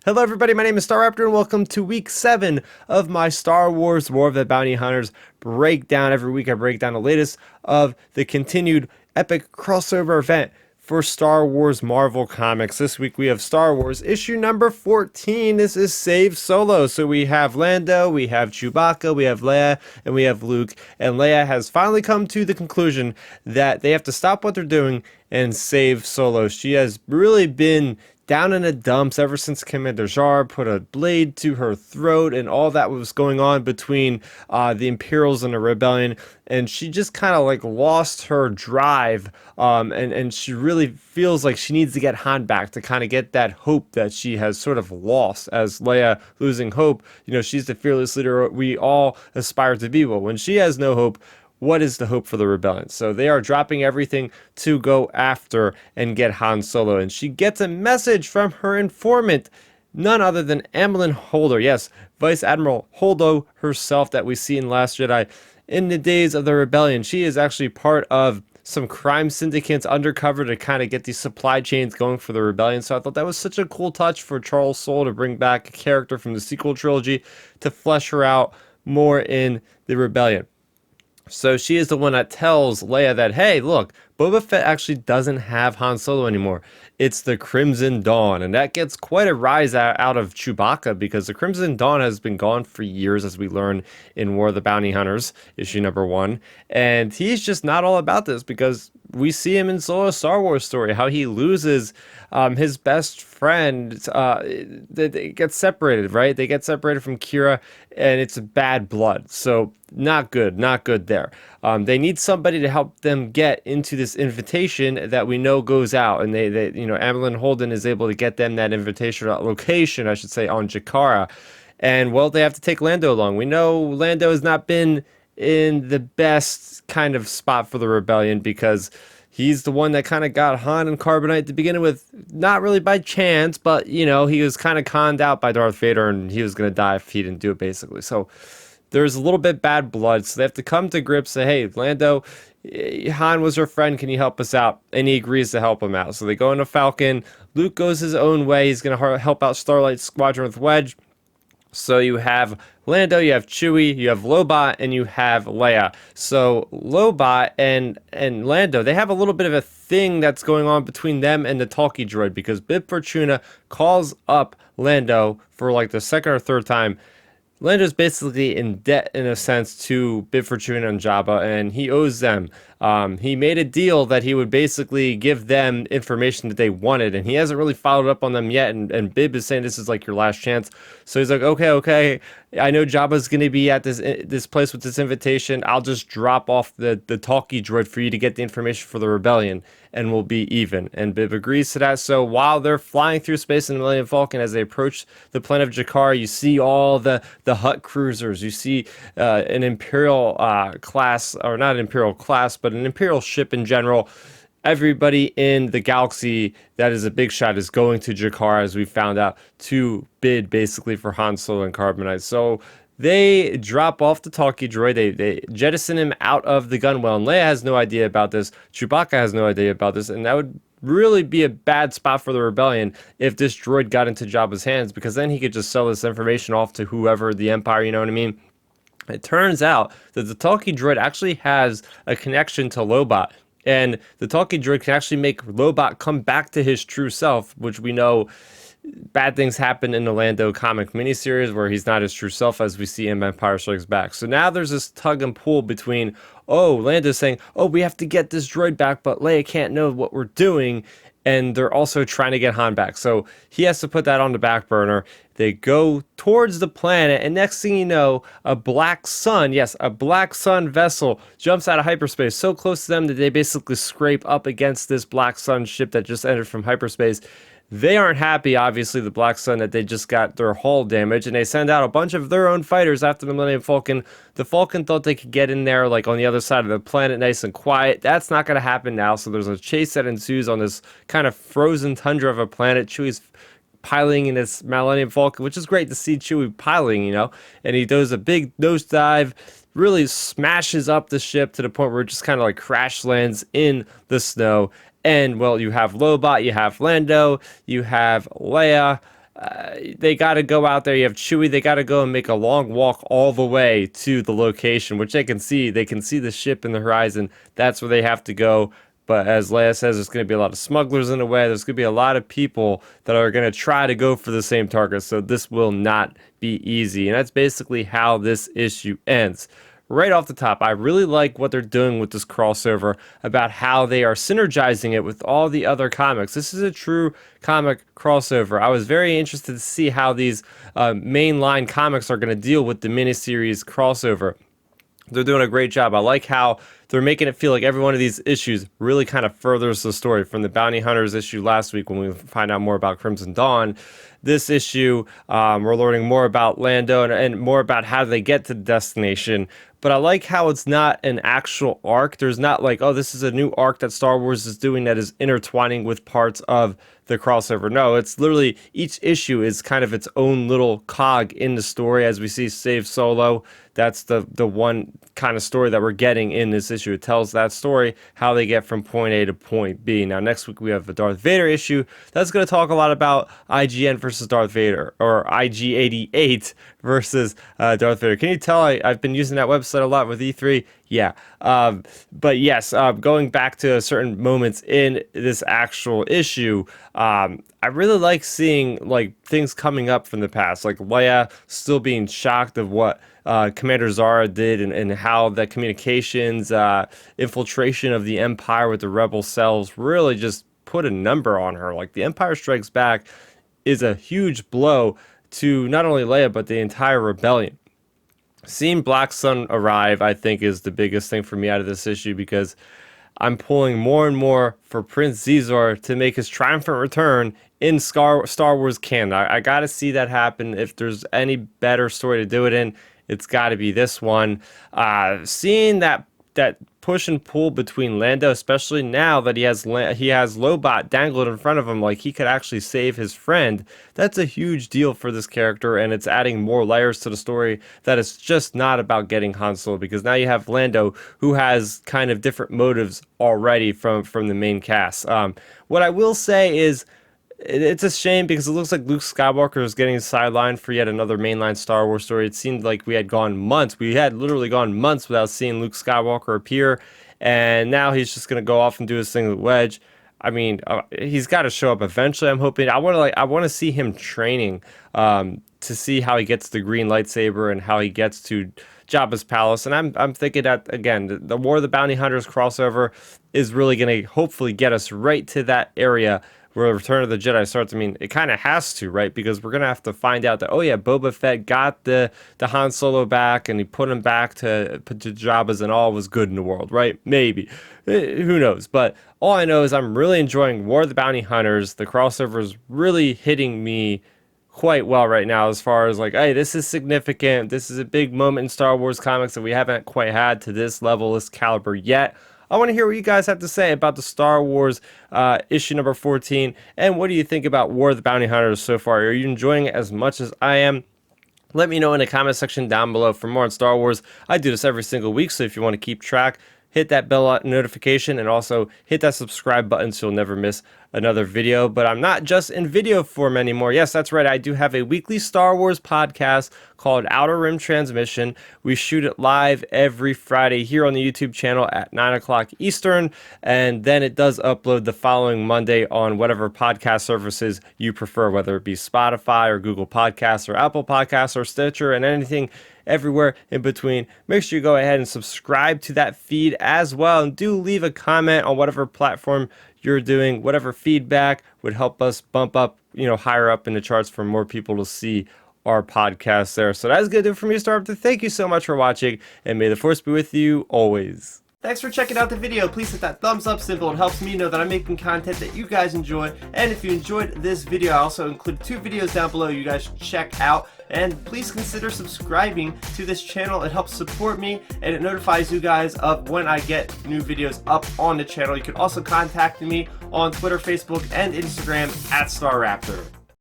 Hello everybody, my name is Starrapter and welcome to week 7 of my Star Wars War of the Bounty Hunters breakdown. Every week I break down the latest of the continued epic crossover event for Star Wars Marvel Comics. This week we have Star Wars issue number 14. This is Save Solo. So we have Lando, we have Chewbacca, we have Leia, and we have Luke. And Leia has finally come to the conclusion that they have to stop what they're doing and save Solo. She has really been down in the dumps ever since Commander Jar put a blade to her throat and all that was going on between the Imperials and the Rebellion, and she just kind of like lost her drive, and she really feels like she needs to get Han back to kind of get that hope that she has sort of lost as Leia losing hope. You know, she's the fearless leader we all aspire to be. Well, when she has no hope, what is the hope for the rebellion? So they are dropping everything to go after and get Han Solo. And she gets a message from her informant, none other than Amilyn Holdo. Yes, Vice Admiral Holdo herself that we see in Last Jedi. In the days of the rebellion, she is actually part of some crime syndicates undercover to kind of get these supply chains going for the rebellion. So I thought that was such a cool touch for Charles Soule to bring back a character from the sequel trilogy to flesh her out more in the rebellion. So she is the one that tells Leia that, hey, look, Boba Fett actually doesn't have Han Solo anymore. It's the Crimson Dawn. And that gets quite a rise out of Chewbacca because the Crimson Dawn has been gone for years, as we learn in War of the Bounty Hunters, issue number 1. And he's just not all about this because we see him in Solo Star Wars story, how he loses his best friend. They get separated, right? They get separated from Kira, and it's bad blood. So not good there. They need somebody to help them get into this invitation that we know goes out, and they Amilyn Holden is able to get them that invitation location, I should say, on Jakara. And well, they have to take Lando along. We know Lando has not been in the best kind of spot for the rebellion because he's the one that kind of got Han and Carbonite to begin with, not really by chance, but he was kind of conned out by Darth Vader and he was going to die if he didn't do it, basically. So there's a little bit bad blood, so they have to come to grips, say, hey, Lando, Han was your friend, can you help us out? And he agrees to help him out. So they go into Falcon. Luke goes his own way. He's going to help out Starlight Squadron with Wedge. So you have Lando, you have Chewie, you have Lobot, and you have Leia. So Lobot and Lando, they have a little bit of a thing that's going on between them and the talkie droid because Bib Fortuna calls up Lando for like the second or third time. Lando's basically in debt, in a sense, to Bib Fortuna and Jabba, and he owes them. He made a deal that he would basically give them information that they wanted, and he hasn't really followed up on them yet, and Bib is saying this is like your last chance. So he's like, okay, I know Jabba's going to be at this place with this invitation. I'll just drop off the talkie droid for you to get the information for the rebellion, and we'll be even. And Bib agrees to that. So while they're flying through space in the Millennium Falcon, as they approach the planet of Jakar, you see all the Hutt cruisers. You see an Imperial class, or not an Imperial class, but an Imperial ship in general. Everybody in the galaxy that is a big shot is going to Jakar, as we found out, to bid basically for Han Solo and Carbonite. So they drop off the talkie droid. They jettison him out of the gunwale. And Leia has no idea about this. Chewbacca has no idea about this. And that would really be a bad spot for the rebellion if this droid got into Jabba's hands, because then he could just sell this information off to whoever, the Empire, you know what I mean? It turns out that the talkie droid actually has a connection to Lobot. And the talkie droid can actually make Lobot come back to his true self, which we know bad things happen in the Lando comic miniseries where he's not his true self, as we see in Empire Strikes Back. So now there's this tug and pull between, Lando's saying, we have to get this droid back, but Leia can't know what we're doing. And they're also trying to get Han back. So he has to put that on the back burner. They go towards the planet, and next thing you know, a black sun, yes, a black sun vessel jumps out of hyperspace so close to them that they basically scrape up against this black sun ship that just entered from hyperspace. They aren't happy, obviously, the Black Sun, that they just got their hull damaged, and they send out a bunch of their own fighters after the Millennium Falcon. The Falcon thought they could get in there, like, on the other side of the planet, nice and quiet. That's not going to happen now, so there's a chase that ensues on this kind of frozen tundra of a planet. Chewie's piloting in this Millennium Falcon, which is great to see Chewie piloting, and he does a big nosedive, really smashes up the ship to the point where it just kind of like crash lands in the snow. And, well, you have Lobot, you have Lando, you have Leia, they got to go out there. You have Chewie. They got to go and make a long walk all the way to the location, which they can see. They can see the ship in the horizon. That's where they have to go. But as Leia says, there's going to be a lot of smugglers in the way. There's going to be a lot of people that are going to try to go for the same target. So this will not be easy. And that's basically how this issue ends. Right off the top, I really like what they're doing with this crossover about how they are synergizing it with all the other comics. This is a true comic crossover. I was very interested to see how these mainline comics are going to deal with the miniseries crossover. They're doing a great job. I like how they're making it feel like every one of these issues really kind of furthers the story. From the Bounty Hunters issue last week when we find out more about Crimson Dawn, this issue, we're learning more about Lando and more about how they get to the destination. But I like how it's not an actual arc. There's not like, oh, this is a new arc that Star Wars is doing that is intertwining with parts of the crossover. No, it's literally each issue is kind of its own little cog in the story. As we see Save Solo, that's the one kind of story that we're getting in this issue. It tells that story, how they get from point A to point B. Now, next week we have the Darth Vader issue. That's going to talk a lot about IGN versus Darth Vader, or IG-88 versus Darth Vader. Can you tell I've been using that website a lot with E3? Yeah. But yes, going back to certain moments in this actual issue, I really like seeing like things coming up from the past, like Leia still being shocked of what Commander Zara did and how the communications infiltration of the Empire with the rebel cells really just put a number on her. Like the Empire Strikes Back is a huge blow to not only Leia but the entire rebellion. Seeing Black Sun arrive, I think, is the biggest thing for me out of this issue, because I'm pulling more and more for Prince Xizor to make his triumphant return in Star Wars canon. I got to see that happen. If there's any better story to do it in, it's got to be this one. Seeing that push and pull between Lando, especially now that he has Lobot dangled in front of him, like he could actually save his friend. That's a huge deal for this character, and it's adding more layers to the story. That it's just not about getting Han Solo, because now you have Lando, who has kind of different motives already from the main cast. What I will say is, it's a shame because it looks like Luke Skywalker is getting sidelined for yet another mainline Star Wars story. It seemed like we had literally gone months without seeing Luke Skywalker appear, and now he's just going to go off and do his thing with Wedge. I mean, he's got to show up eventually. I'm hoping. I want to see him training to see how he gets the green lightsaber and how he gets to Jabba's palace. And I'm thinking that, again, the War of the Bounty Hunters crossover is really going to hopefully get us right to that area where Return of the Jedi starts. I mean, it kind of has to, right? Because we're going to have to find out that, oh yeah, Boba Fett got the Han Solo back and he put him back to Jabba's and all was good in the world, right? Maybe. Who knows? But all I know is I'm really enjoying War of the Bounty Hunters. The crossover is really hitting me quite well right now, as far as like, hey, this is significant. This is a big moment in Star Wars comics that we haven't quite had to this level, this caliber yet. I want to hear what you guys have to say about the Star Wars issue number 14, and what do you think about War of the Bounty Hunters so far? Are you enjoying it as much as I am? Let me know in the comment section down below. For more on Star Wars, I do this every single week, so if you want to keep track, hit that bell notification and also hit that subscribe button so you'll never miss another video. But I'm not just in video form anymore. Yes, that's right. I do have a weekly Star Wars podcast called Outer Rim Transmission. We shoot it live every Friday here on the YouTube channel at 9 o'clock Eastern. And then it does upload the following Monday on whatever podcast services you prefer, whether it be Spotify or Google Podcasts or Apple Podcasts or Stitcher and anything everywhere in between. Make sure you go ahead and subscribe to that feed as well, and do leave a comment on whatever platform you're doing. Whatever feedback would help us bump up, higher up in the charts for more people to see our podcast there. So that's gonna do it for me, Starrapter. Thank you so much for watching, and may the Force be with you always. Thanks for checking out the video. Please hit that thumbs up symbol. It helps me know that I'm making content that you guys enjoy. And if you enjoyed this video, I also include 2 videos down below you guys should check out. And please consider subscribing to this channel. It helps support me, and it notifies you guys of when I get new videos up on the channel. You can also contact me on Twitter, Facebook, and Instagram at Starrapter.